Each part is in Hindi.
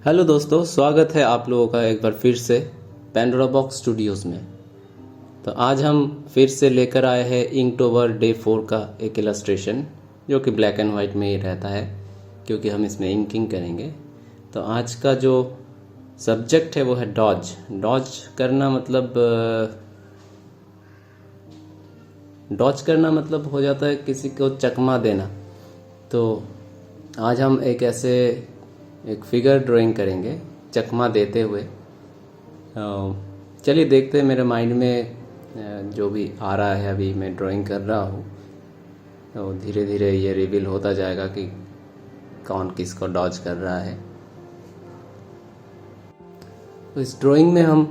हेलो दोस्तों, स्वागत है आप लोगों का एक बार फिर से पेंडोरा बॉक्स स्टूडियोज़ में। तो आज हम फिर से लेकर आए हैं इंकटोबर डे 4 का एक इलस्ट्रेशन, जो कि ब्लैक एंड वाइट में ही रहता है क्योंकि हम इसमें इंकिंग करेंगे। तो आज का जो सब्जेक्ट है वो है डॉज। डॉज करना मतलब हो जाता है किसी को चकमा देना। तो आज हम एक फिगर ड्राइंग करेंगे चकमा देते हुए। चलिए देखते हैं, मेरे माइंड में जो भी आ रहा है अभी मैं ड्राइंग कर रहा हूँ, तो धीरे धीरे ये रिवील होता जाएगा कि कौन किसको डॉज कर रहा है। तो इस ड्राइंग में हम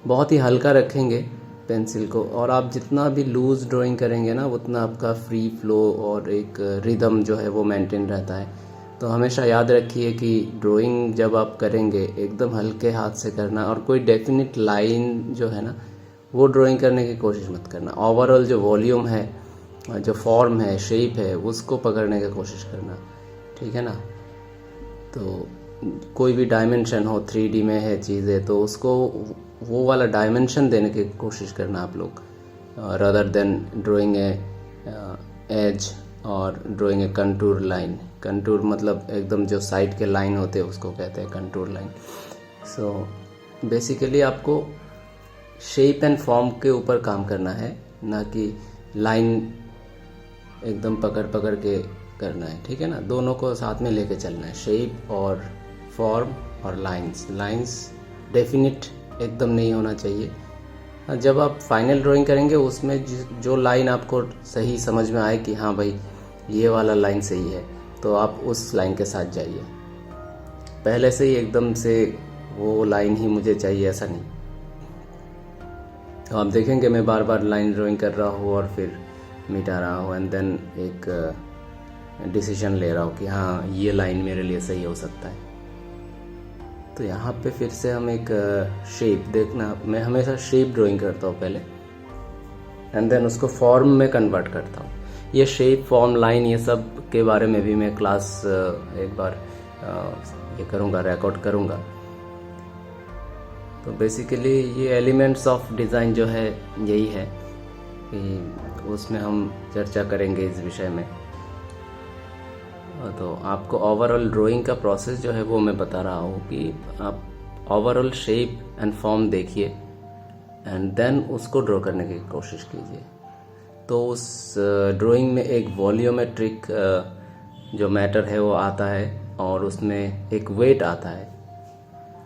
बहुत ही हल्का रखेंगे पेंसिल को, और आप जितना भी लूज़ ड्राइंग करेंगे ना उतना आपका फ्री फ्लो और एक रिदम जो है वो मेंटेन रहता है। तो हमेशा याद रखिए कि ड्राइंग जब आप करेंगे एकदम हल्के हाथ से करना, और कोई डेफिनेट लाइन जो है ना वो ड्राइंग करने की कोशिश मत करना। ओवरऑल जो वॉल्यूम है, जो फॉर्म है, शेप है, उसको पकड़ने की कोशिश करना, ठीक है ना। तो कोई भी डायमेंशन हो, 3D में है चीज़ें, तो उसको वो वाला डायमेंशन देने की कोशिश करना आप लोग, rather than drawing a edge और drawing a contour line. Contour मतलब एकदम जो साइड के लाइन होते हैं उसको कहते हैं कंटूर लाइन। सो बेसिकली आपको शेप एंड फॉर्म के ऊपर काम करना है, ना कि लाइन एकदम पकड़ पकड़ के करना है, ठीक है ना। दोनों को साथ में लेके चलना है, शेप और फॉर्म और लाइंस डेफिनिट एकदम नहीं होना चाहिए। जब आप फाइनल ड्राइंग करेंगे उसमें जो लाइन आपको सही समझ में आए कि हाँ भाई ये वाला लाइन सही है, तो आप उस लाइन के साथ जाइए। पहले से ही एकदम से वो लाइन ही मुझे चाहिए ऐसा नहीं। तो आप देखेंगे मैं बार बार लाइन ड्राइंग कर रहा हूँ और फिर मिटा रहा हूँ, एंड देन एक डिसीजन ले रहा हूँ कि हाँ ये लाइन मेरे लिए सही हो सकता है। तो यहाँ पे फिर से हम एक शेप देखना, मैं हमेशा शेप ड्राइंग करता हूँ पहले, एंड देन उसको फॉर्म में कन्वर्ट करता हूँ। ये शेप, फॉर्म, लाइन, ये सब के बारे में भी मैं क्लास एक बार ये करूँगा, रिकॉर्ड करूँगा। तो बेसिकली ये एलिमेंट्स ऑफ डिज़ाइन जो है यही है कि उसमें हम चर्चा करेंगे इस विषय में। तो आपको ओवरऑल ड्राइंग का प्रोसेस जो है वो मैं बता रहा हूँ कि आप ओवरऑल शेप एंड फॉर्म देखिए, एंड देन उसको ड्रॉ करने की कोशिश कीजिए। तो उस ड्राइंग में एक वॉल्यूमेट्रिक जो मैटर है वो आता है, और उसमें एक वेट आता है।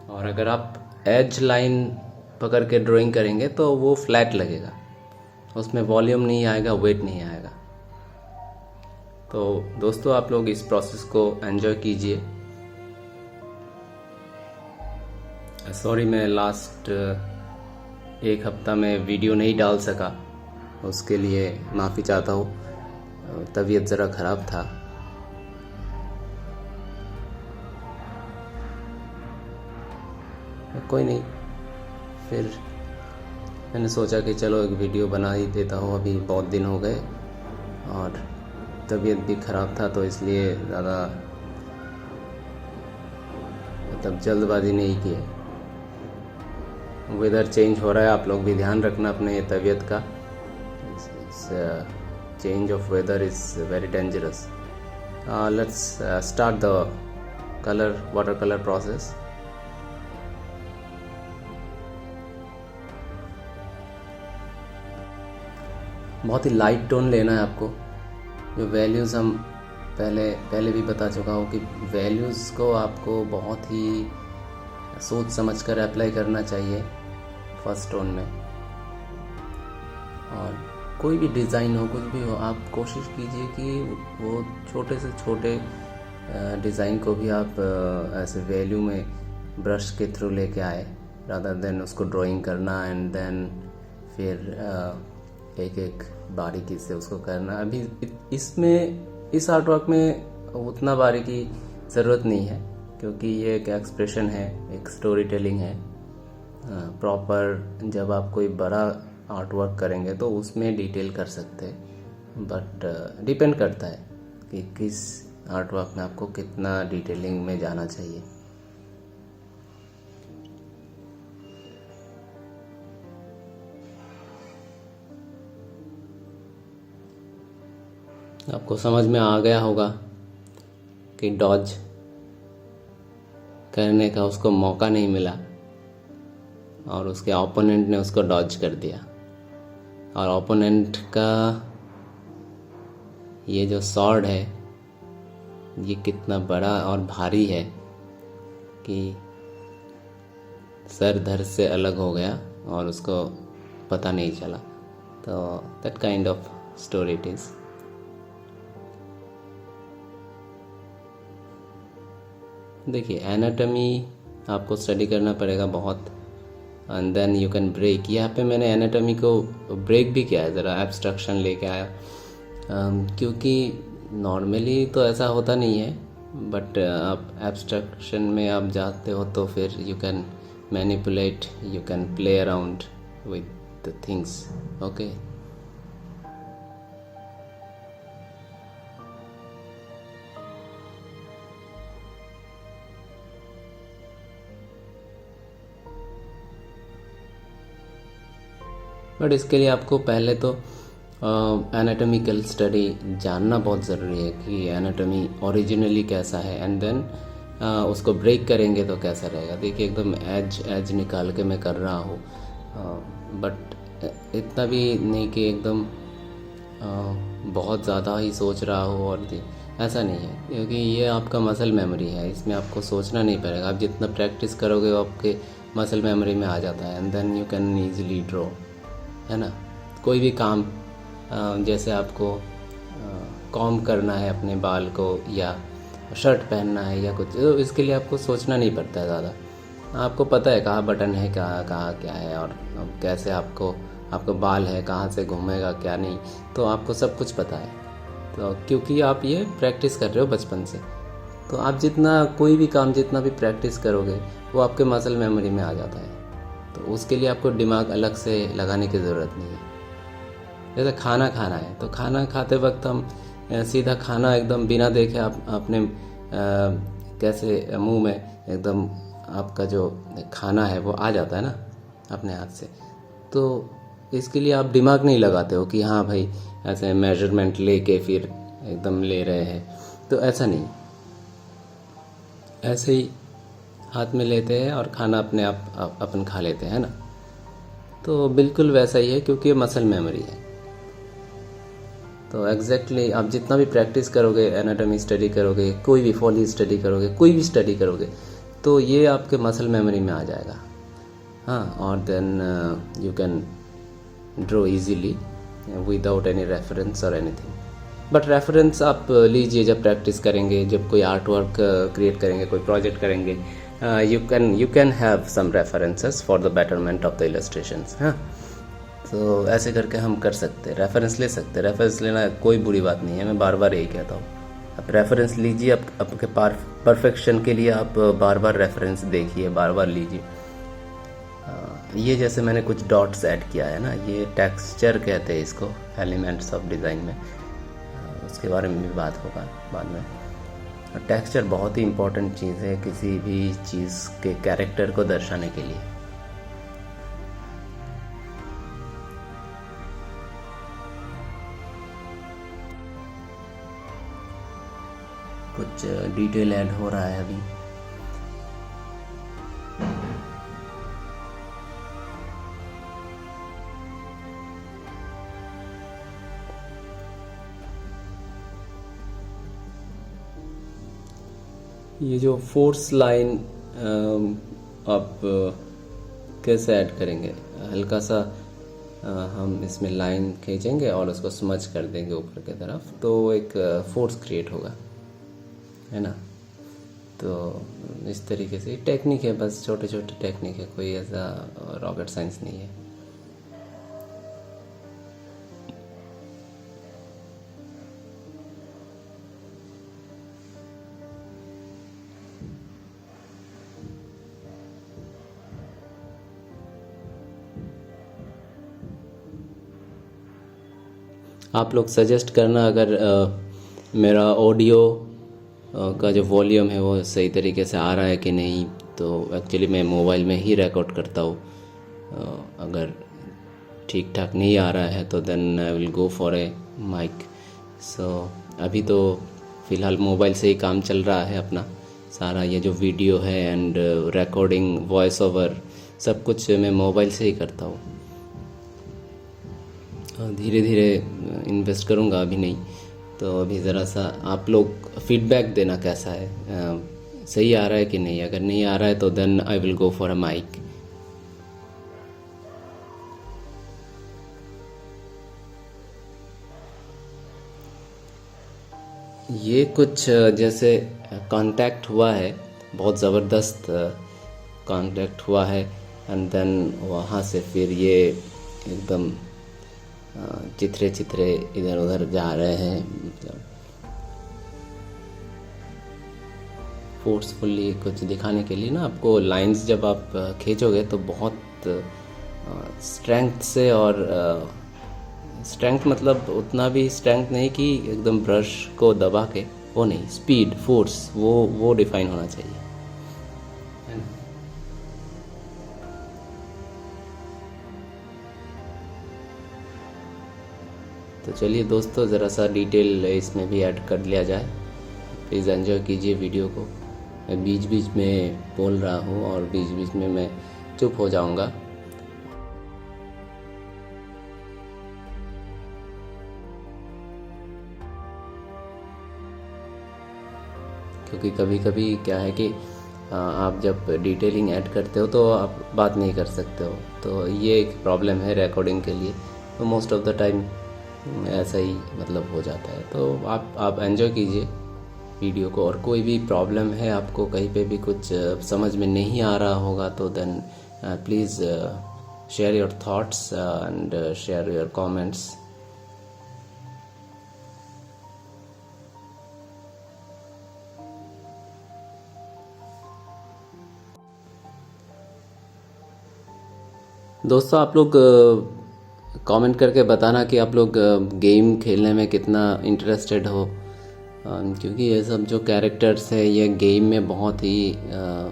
और अगर आप एज लाइन पकड़ के ड्राइंग करेंगे तो वो फ्लैट लगेगा, उसमें वॉल्यूम नहीं आएगा, वेट नहीं आएगा। तो दोस्तों आप लोग इस प्रोसेस को एंजॉय कीजिए। सॉरी मैं लास्ट एक हफ्ता में वीडियो नहीं डाल सका, उसके लिए माफ़ी चाहता हूँ। तबीयत ज़रा ख़राब था। कोई नहीं, फिर मैंने सोचा कि चलो एक वीडियो बना ही देता हूँ। अभी बहुत दिन हो गए और तबीयत भी ख़राब था, तो इसलिए ज़्यादा जल्दबाजी नहीं की है। वेदर चेंज हो रहा है, आप लोग भी ध्यान रखना अपने तबीयत का। Change of weather is very dangerous. Let's start the water colour process. बहुत ही लाइट टोन लेना है आपको। जो वैल्यूज़ हम पहले भी बता चुका हूँ कि वैल्यूज़ को आपको बहुत ही सोच समझ कर अप्लाई करना चाहिए फर्स्ट टोन में। और कोई भी डिज़ाइन हो, कुछ भी हो, आप कोशिश कीजिए कि वो छोटे से छोटे डिज़ाइन को भी आप ऐसे वैल्यू में ब्रश के थ्रू लेके आए, रादर देन उसको ड्राइंग करना एंड देन फिर एक एक बारीकी से उसको करना। अभी इस आर्ट वर्क में उतना बारीकी ज़रूरत नहीं है, क्योंकि ये एक एक्सप्रेशन है, एक स्टोरी टेलिंग है। प्रॉपर जब आप कोई बड़ा आर्ट वर्क करेंगे तो उसमें डिटेल कर सकते हैं, बट डिपेंड करता है कि किस आर्ट वर्क में आपको कितना डिटेलिंग में जाना चाहिए। आपको समझ में आ गया होगा कि डॉज करने का उसको मौका नहीं मिला और उसके ओपोनेंट ने उसको डॉज कर दिया। और ओपोनेंट का ये जो स्वॉर्ड है ये कितना बड़ा और भारी है कि सर धड़ से अलग हो गया और उसको पता नहीं चला। तो that kind of story it is. देखिए एनाटॉमी आपको स्टडी करना पड़ेगा बहुत, and then you can break. यहाँ पे मैंने एनाटॉमी को ब्रेक भी किया है, ज़रा एब्स्ट्रक्शन लेके आया, क्योंकि नॉर्मली तो ऐसा होता नहीं है, बट आप एब्स्ट्रक्शन में आप जाते हो तो फिर you can manipulate, you can play around with the things. Okay, but इसके लिए आपको पहले तो एनाटॉमिकल स्टडी जानना बहुत ज़रूरी है कि एनाटॉमी ओरिजिनली कैसा है, एंड देन उसको ब्रेक करेंगे तो कैसा रहेगा। देखिए एकदम एज निकाल के मैं कर रहा हूँ, बट इतना भी नहीं कि एकदम बहुत ज़्यादा ही सोच रहा हो, और ऐसा नहीं है, क्योंकि ये आपका मसल मेमोरी है, इसमें आपको सोचना नहीं पड़ेगा। आप जितना प्रैक्टिस करोगे वो आपके मसल मेमोरी में आ जाता है, and then you can easily draw, है ना। कोई भी काम जैसे आपको कॉम्ब करना है अपने बाल को, या शर्ट पहनना है या कुछ, तो इसके लिए आपको सोचना नहीं पड़ता है ज़्यादा। आपको पता है कहाँ बटन है, कहाँ कहाँ क्या है, और कैसे आपको बाल है कहाँ से घूमेगा क्या नहीं, तो आपको सब कुछ पता है। तो क्योंकि आप ये प्रैक्टिस कर रहे हो बचपन से, तो आप जितना कोई भी काम जितना भी प्रैक्टिस करोगे वो आपके मसल मेमोरी में आ जाता है। तो उसके लिए आपको दिमाग अलग से लगाने की ज़रूरत नहीं है। जैसे खाना खाना है, तो खाना खाते वक्त हम सीधा खाना एकदम बिना देखे अपने कैसे मुंह में एकदम आपका जो खाना है वो आ जाता है ना अपने हाथ से। तो इसके लिए आप दिमाग नहीं लगाते हो कि हाँ भाई ऐसे मेजरमेंट लेके फिर एकदम ले रहे हैं, तो ऐसा नहीं, ऐसे ही हाथ में लेते हैं और खाना अपने आप अपन खा लेते हैं ना। तो बिल्कुल वैसा ही है, क्योंकि ये मसल मेमोरी है। तो एग्जैक्टली आप जितना भी प्रैक्टिस करोगे, एनाटॉमी स्टडी करोगे, कोई भी फॉली स्टडी करोगे, कोई भी स्टडी करोगे, तो ये आपके मसल मेमोरी में आ जाएगा। हाँ, और then you can draw easily without any reference और एनीथिंग। बट रेफरेंस आप लीजिए जब प्रैक्टिस करेंगे, जब कोई आर्ट वर्क क्रिएट करेंगे, कोई प्रोजेक्ट करेंगे, you can have some references for the betterment of the illustrations। हाँ, तो ऐसे करके हम कर सकते हैं, रेफरेंस ले सकते हैं। रेफरेंस लेना कोई बुरी बात नहीं है, मैं बार बार यही कहता हूँ। आप रेफरेंस लीजिए, आपके परफेक्शन के लिए आप बार बार रेफरेंस देखिए, बार बार लीजिए। ये जैसे मैंने कुछ डॉट्स ऐड किया है ना, ये टेक्सचर कहते हैं इसको, एलिमेंट्स ऑफ डिज़ाइन में, उसके बारे में भी बात होगा बाद में। टेक्सचर बहुत ही इम्पोर्टेंट चीज़ है किसी भी चीज़ के कैरेक्टर को दर्शाने के लिए। कुछ डिटेल ऐड हो रहा है अभी। ये जो फोर्स लाइन आप कैसे ऐड करेंगे, हल्का सा हम इसमें लाइन खींचेंगे और उसको स्मच कर देंगे ऊपर की तरफ, तो एक फोर्स क्रिएट होगा, है ना। तो इस तरीके से टेक्निक है, बस छोटे छोटे टेक्निक है, कोई ऐसा रॉकेट साइंस नहीं है। आप लोग सजेस्ट करना अगर मेरा ऑडियो का जो वॉल्यूम है वो सही तरीके से आ रहा है कि नहीं। तो एक्चुअली मैं मोबाइल में ही रिकॉर्ड करता हूँ, अगर ठीक ठाक नहीं आ रहा है तो then I will go for a mic. So अभी तो फ़िलहाल मोबाइल से ही काम चल रहा है अपना सारा, ये जो वीडियो है एंड रिकॉर्डिंग वॉइस ओवर सब कुछ मैं मोबाइल से ही करता हूँ। धीरे धीरे इन्वेस्ट करूँगा, अभी नहीं। तो अभी ज़रा सा आप लोग फीडबैक देना कैसा है, सही आ रहा है कि नहीं। अगर नहीं आ रहा है तो then I will go for a mic. ये कुछ जैसे कांटेक्ट हुआ है, बहुत ज़बरदस्त कांटेक्ट हुआ है एंड देन वहाँ से फिर ये एकदम चित्रे चित्रे इधर उधर जा रहे हैं, मतलब फोर्सफुली कुछ दिखाने के लिए ना। आपको लाइंस जब आप खींचोगे तो बहुत स्ट्रेंथ से, और स्ट्रेंथ मतलब उतना भी स्ट्रेंथ नहीं कि एकदम ब्रश को दबा के, वो नहीं, स्पीड फोर्स वो डिफाइन होना चाहिए, है ना। तो चलिए दोस्तों, ज़रा सा डिटेल इसमें भी ऐड कर लिया जाए। प्लीज़ एंजॉय कीजिए वीडियो को। मैं बीच बीच में बोल रहा हूँ और बीच बीच में मैं चुप हो जाऊँगा, क्योंकि कभी कभी क्या है कि आप जब डिटेलिंग ऐड करते हो तो आप बात नहीं कर सकते हो, तो ये एक प्रॉब्लम है रिकॉर्डिंग के लिए। तो मोस्ट ऑफ द टाइम ऐसा ही मतलब हो जाता है। तो आप एंजॉय कीजिए वीडियो को, और कोई भी प्रॉब्लम है आपको, कहीं पे भी कुछ समझ में नहीं आ रहा होगा तो then please share your thoughts and share your comments. दोस्तों, आप लोग कमेंट करके बताना कि आप लोग गेम खेलने में कितना इंटरेस्टेड हो, क्योंकि ये सब जो कैरेक्टर्स है ये गेम में बहुत ही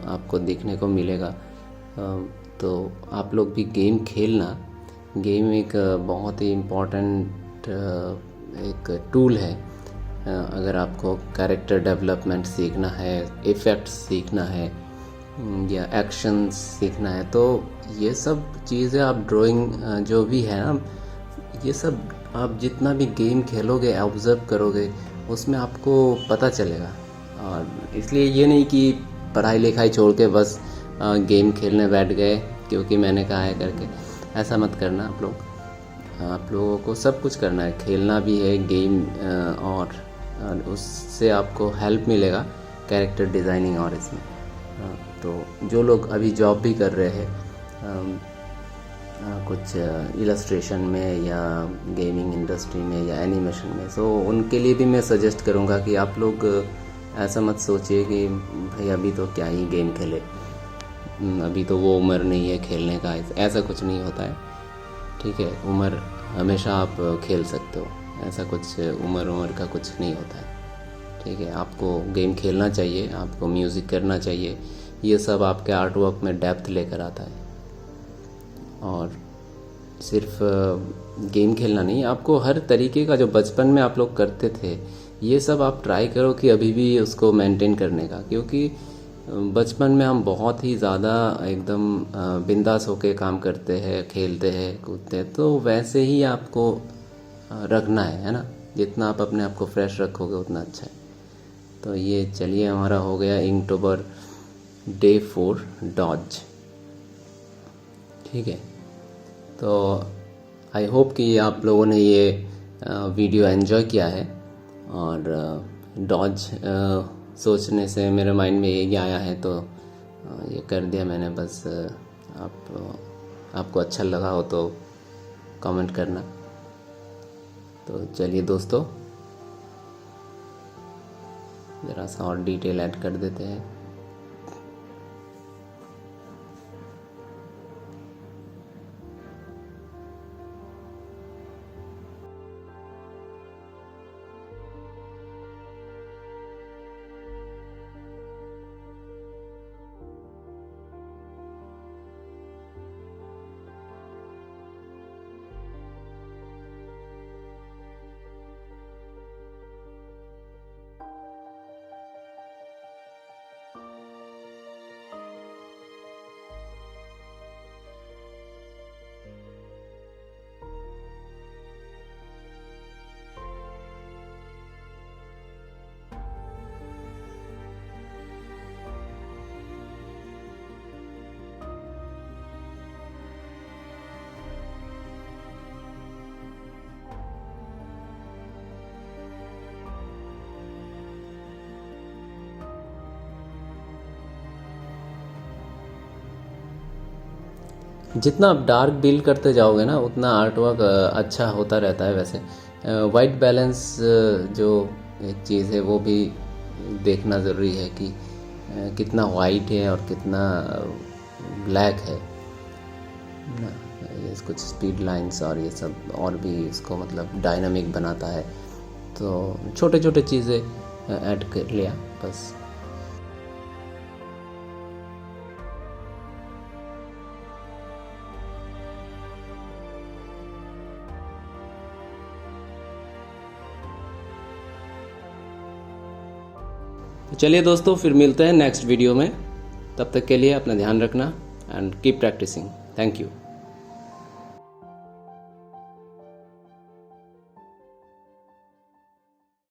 आपको देखने को मिलेगा। तो आप लोग भी गेम खेलना। गेम एक बहुत ही इम्पोर्टेंट एक टूल है। अगर आपको कैरेक्टर डेवलपमेंट सीखना है, इफ़ेक्ट्स सीखना है, या एक्शंस सीखना है, तो ये सब चीज़ें आप ड्राइंग जो भी है ना, ये सब आप जितना भी गेम खेलोगे, ऑब्ज़र्व करोगे, उसमें आपको पता चलेगा। और इसलिए ये नहीं कि पढ़ाई लिखाई छोड़ के बस गेम खेलने बैठ गए क्योंकि मैंने कहा है करके, ऐसा मत करना आप लोग। आप लोगों को सब कुछ करना है, खेलना भी है गेम, और उससे आपको हेल्प मिलेगा कैरेक्टर डिज़ाइनिंग और इसमें। तो जो लोग अभी जॉब भी कर रहे हैं कुछ इलस्ट्रेशन में या गेमिंग इंडस्ट्री में या एनिमेशन में, सो उनके लिए भी मैं सजेस्ट करूँगा कि आप लोग ऐसा मत सोचिए कि भाई अभी तो क्या ही गेम खेले, अभी तो वो उम्र नहीं है खेलने का। ऐसा कुछ नहीं होता है, ठीक है। उम्र हमेशा आप खेल सकते हो, ऐसा कुछ उम्र का कुछ नहीं होता है, ठीक है। आपको गेम खेलना चाहिए, आपको म्यूज़िक करना चाहिए, ये सब आपके आर्ट वर्क में डेप्थ लेकर आता है। और सिर्फ गेम खेलना नहीं, आपको हर तरीके का जो बचपन में आप लोग करते थे, ये सब आप ट्राई करो कि अभी भी उसको मेंटेन करने का, क्योंकि बचपन में हम बहुत ही ज़्यादा एकदम बिंदास होके काम करते हैं, खेलते हैं, कूदते हैं, तो वैसे ही आपको रखना है ना। जितना आप अपने आप को फ्रेश रखोगे उतना अच्छा है। तो ये चलिए, हमारा हो गया इनटोबर डे 4 डॉज, ठीक है। तो आई होप कि आप लोगों ने ये वीडियो एंजॉय किया है। और डॉज सोचने से मेरे माइंड में ये आया है, तो ये कर दिया मैंने। बस आपको अच्छा लगा हो तो कमेंट करना। तो चलिए दोस्तों, ज़रा सा और डिटेल ऐड कर देते हैं। जितना आप डार्क बिल्ड करते जाओगे ना उतना आर्ट वर्क अच्छा होता रहता है। वैसे वाइट बैलेंस जो एक चीज़ है वो भी देखना ज़रूरी है कि कितना वाइट है और कितना ब्लैक है ना। ये कुछ स्पीड लाइंस और ये सब और भी इसको मतलब डायनामिक बनाता है। तो छोटे छोटे चीज़ें ऐड कर लिया बस। तो चलिए दोस्तों, फिर मिलते हैं नेक्स्ट वीडियो में। तब तक के लिए अपना ध्यान रखना and keep practising. Thank you.